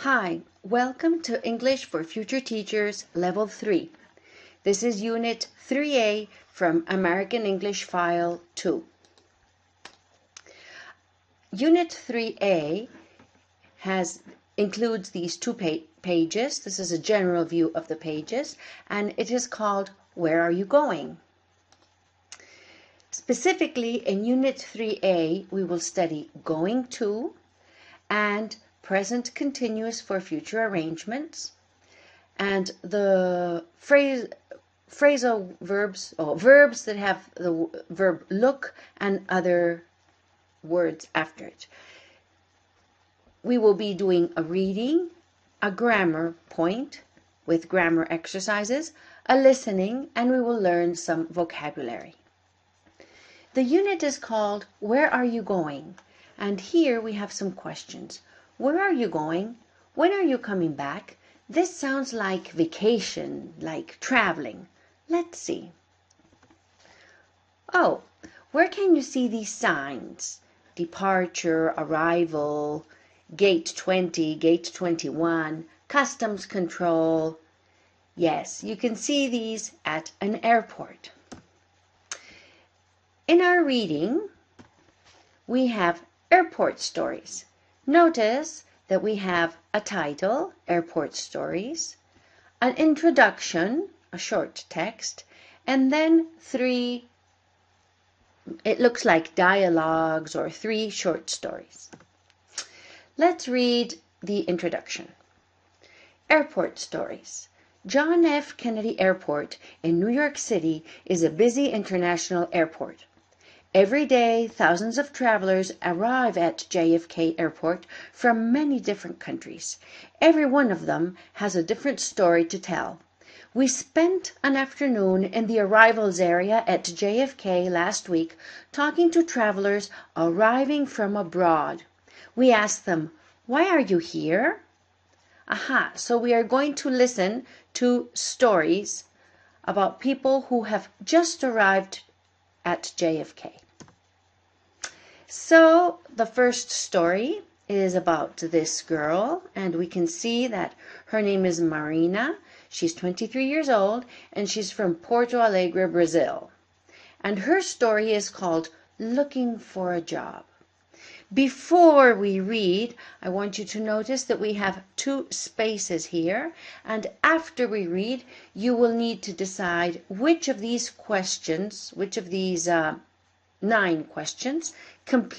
Hi, welcome to English for Future Teachers Level 3. This is Unit 3A from American English File 2. Unit 3A includes these two pages. This is a general view of the pages, and it is called Where Are You Going? Specifically, in Unit 3A, we will study going to and present continuous for future arrangements, and the phrasal verbs or verbs that have the verb look and other words after it. We will be doing a reading, a grammar point with grammar exercises, a listening, and we will learn some vocabulary. The unit is called Where Are You Going? And here we have some questions. Where are you going? When are you coming back? This sounds like vacation, like traveling. Let's see. Oh, where can you see these signs? Departure, arrival, gate 20, gate 21, customs control. Yes, you can see these at an airport. In our reading, we have airport stories. Notice that we have a title, Airport Stories, an introduction, a short text, and then three, it looks like dialogues or three short stories. Let's read the introduction. Airport Stories. John F. Kennedy Airport in New York City is a busy international airport. Every day, thousands of travelers arrive at JFK Airport from many different countries. Every one of them has a different story to tell. We spent an afternoon in the arrivals area at JFK last week talking to travelers arriving from abroad. We asked them, "Why are you here?" Aha, so we are going to listen to stories about people who have just arrived at JFK. So the first story is about this girl, and we can see that her name is Marina. She's 23 years old, and she's from Porto Alegre, Brazil. And her story is called Looking for a Job. Before we read, I want you to notice that we have two spaces here, and after we read, you will need to decide which of these questions, which of these 9 questions can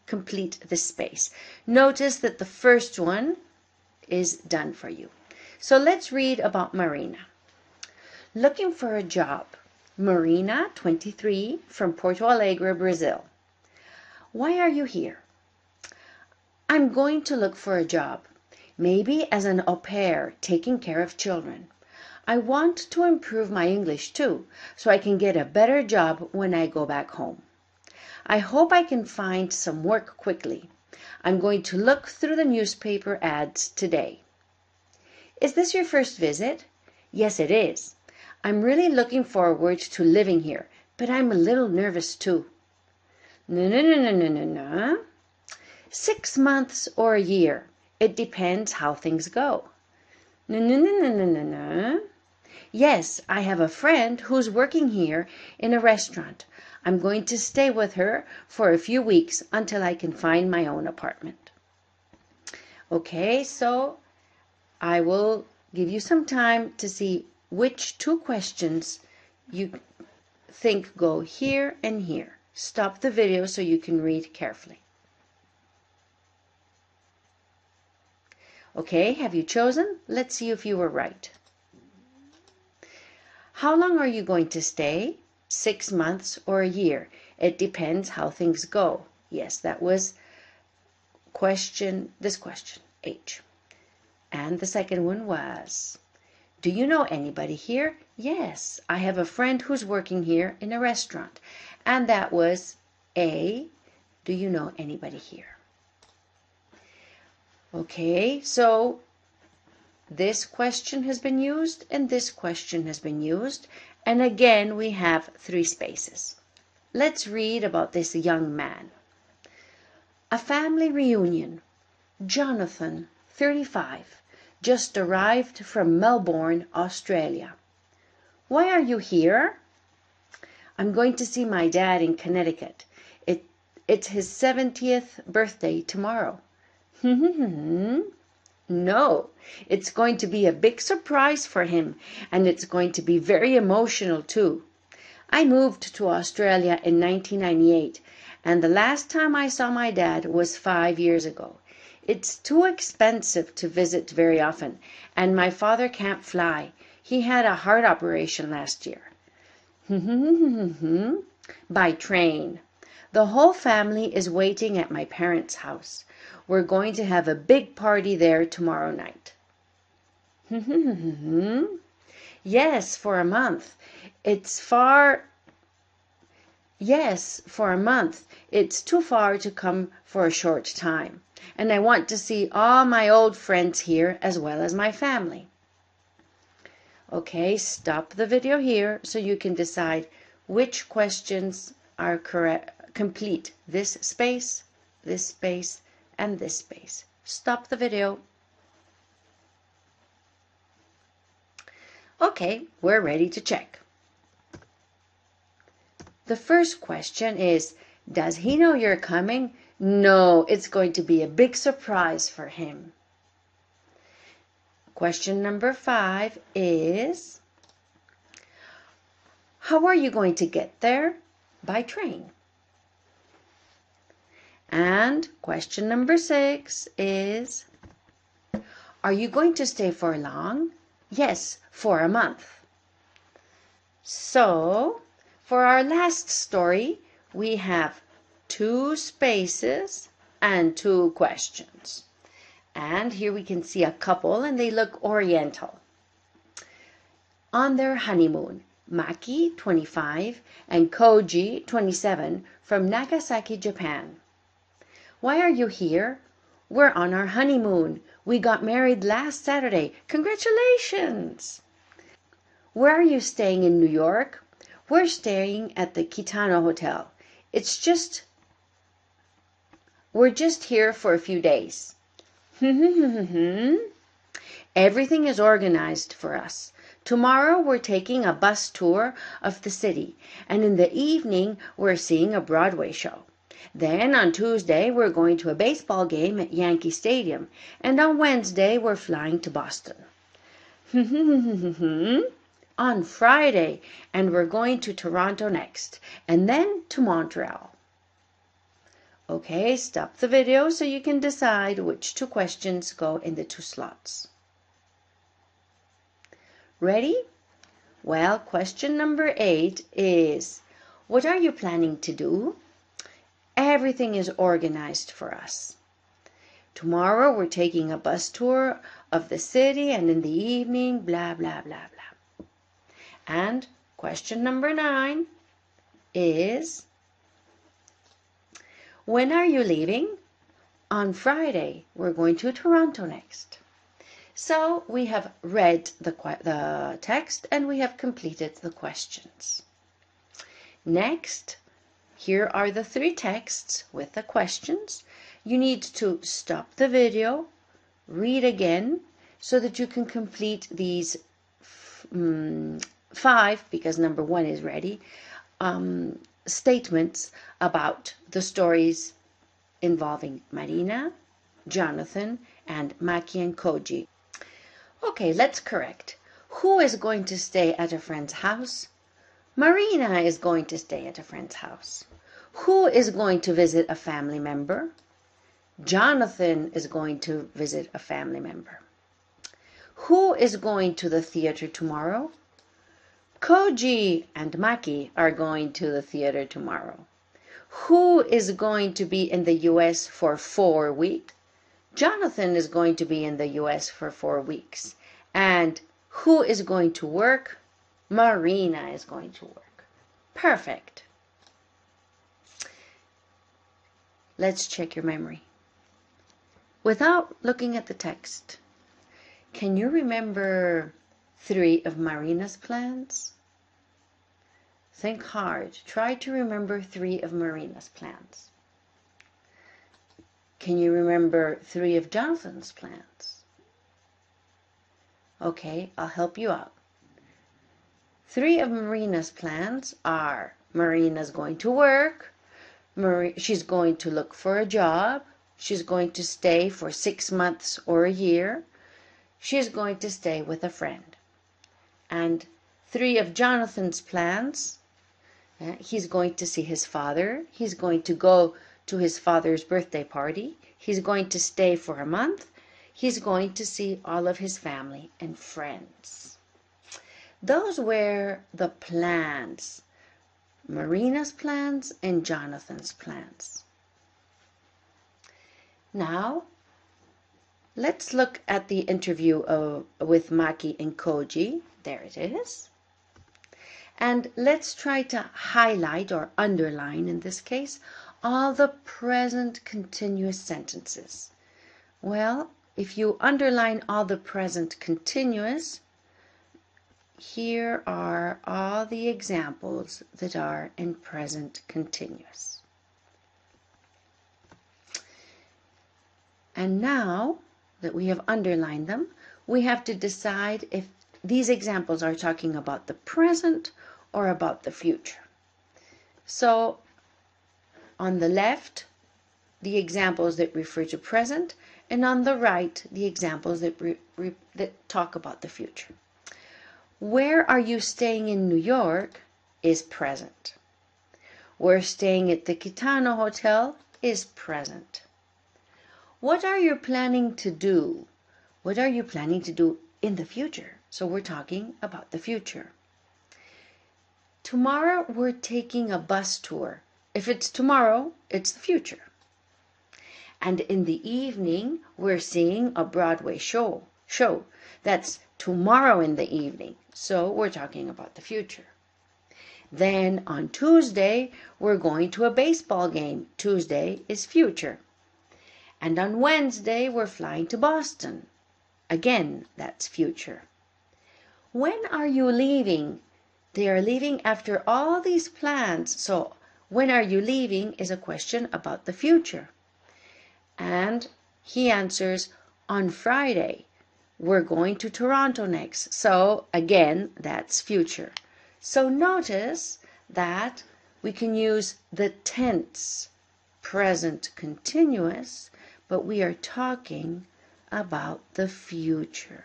complete this space. Notice that the first one is done for you. So let's read about Marina. Looking for a job. Marina, 23, from Porto Alegre, Brazil. Why are you here? I'm going to look for a job, maybe as an au pair taking care of children. I want to improve my English too, so I can get a better job when I go back home. I hope I can find some work quickly. I'm going to look through the newspaper ads today. Is this your first visit? Yes, it is. I'm really looking forward to living here, but I'm a little nervous too. No. 6 months or a year. It depends how things go. No. Yes, I have a friend who's working here in a restaurant. I'm going to stay with her for a few weeks until I can find my own apartment. Okay, so I will give you some time to see which 2 questions you think go here and here. Stop the video so you can read carefully. Okay, have you chosen? Let's see if you were right. How long are you going to stay? 6 months or a year? It depends how things go. Yes, that was this question, H. And the second one was, do you know anybody here? Yes, I have a friend who's working here in a restaurant. And that was A. Do you know anybody here? Okay, so this question has been used and this question has been used. And again, we have 3 spaces. Let's read about this young man. A family reunion. Jonathan, 35, just arrived from Melbourne, Australia. Why are you here? I'm going to see my dad in Connecticut. It's his 70th birthday tomorrow. No, it's going to be a big surprise for him, and it's going to be very emotional too. I moved to Australia in 1998, and the last time I saw my dad was 5 years ago. It's too expensive to visit very often, and my father can't fly. He had a heart operation last year. By train. The whole family is waiting at my parents' house. We're going to have a big party there tomorrow night. Yes, for a month. Yes, for a month. It's too far to come for a short time. And I want to see all my old friends here as well as my family. Okay, stop the video here so you can decide which questions are correct. Complete this space, and this space. Stop the video. Okay, we're ready to check. The first question is, does he know you're coming? No, it's going to be a big surprise for him. Question number 5 is, how are you going to get there? By train. And question number 6 is, are you going to stay for long? Yes, for a month. So, for our last story, we have 2 spaces and 2 questions. And here we can see a couple, and they look oriental. On their honeymoon, Maki, 25, and Koji, 27, from Nagasaki, Japan. Why are you here? We're on our honeymoon. We got married last Saturday. Congratulations! Where are you staying in New York? We're staying at the Kitano Hotel. We're just here for a few days. Everything is organized for us. Tomorrow we're taking a bus tour of the city, and in the evening we're seeing a Broadway show. Then on Tuesday we're going to a baseball game at Yankee Stadium, and on Wednesday we're flying to Boston. On Friday, and we're going to Toronto next, and then to Montreal. Okay, stop the video so you can decide which 2 questions go in the 2 slots. Ready? Well, question number 8 is, what are you planning to do? Everything is organized for us. Tomorrow we're taking a bus tour of the city, and in the evening, blah, blah, blah, blah. And question number 9 is, when are you leaving? On Friday. We're going to Toronto next. So we have read the text and we have completed the questions. Next, here are the 3 texts with the questions. You need to stop the video, read again, so that you can complete these 5, because number 1 is ready, statements about the stories involving Marina, Jonathan, and Maki and Koji. Okay, let's correct. Who is going to stay at a friend's house? Marina is going to stay at a friend's house. Who is going to visit a family member? Jonathan is going to visit a family member. Who is going to the theater tomorrow? Koji and Maki are going to the theater tomorrow. Who is going to be in the US for 4 weeks? Jonathan is going to be in the US for 4 weeks. And who is going to work? Marina is going to work. Perfect. Let's check your memory. Without looking at the text, can you remember 3 of Marina's plans? Think hard. Try to remember 3 of Marina's plans. Can you remember 3 of Jonathan's plans? Okay, I'll help you out. 3 of Marina's plans are: Marina's going to work, she's going to look for a job, she's going to stay for 6 months or a year, she's going to stay with a friend. And 3 of Jonathan's plans, he's going to see his father, he's going to go to his father's birthday party, he's going to stay for a month, he's going to see all of his family and friends. Those were the plans, Marina's plans and Jonathan's plans. Now, let's look at the interview with Maki and Koji. There it is. And let's try to highlight, or underline in this case, all the present continuous sentences. Well, if you underline all the present continuous, here are all the examples that are in present continuous. And now that we have underlined them, we have to decide if these examples are talking about the present or about the future. So on the left, the examples that refer to present, and on the right, the examples that talk about the future. Where are you staying in New York is present. We're staying at the Kitano Hotel is present. What are you planning to do? What are you planning to do in the future? So we're talking about the future. Tomorrow we're taking a bus tour. If it's tomorrow, it's the future. And in the evening, we're seeing a Broadway show. That's tomorrow in the evening. So we're talking about the future. Then on Tuesday, we're going to a baseball game. Tuesday is future. And on Wednesday, we're flying to Boston. Again, that's future. When are you leaving? They are leaving after all these plans. So when are you leaving is a question about the future. And he answers, on Friday. We're going to Toronto next. So again, that's future. So notice that we can use the tense present continuous, but we are talking about the future.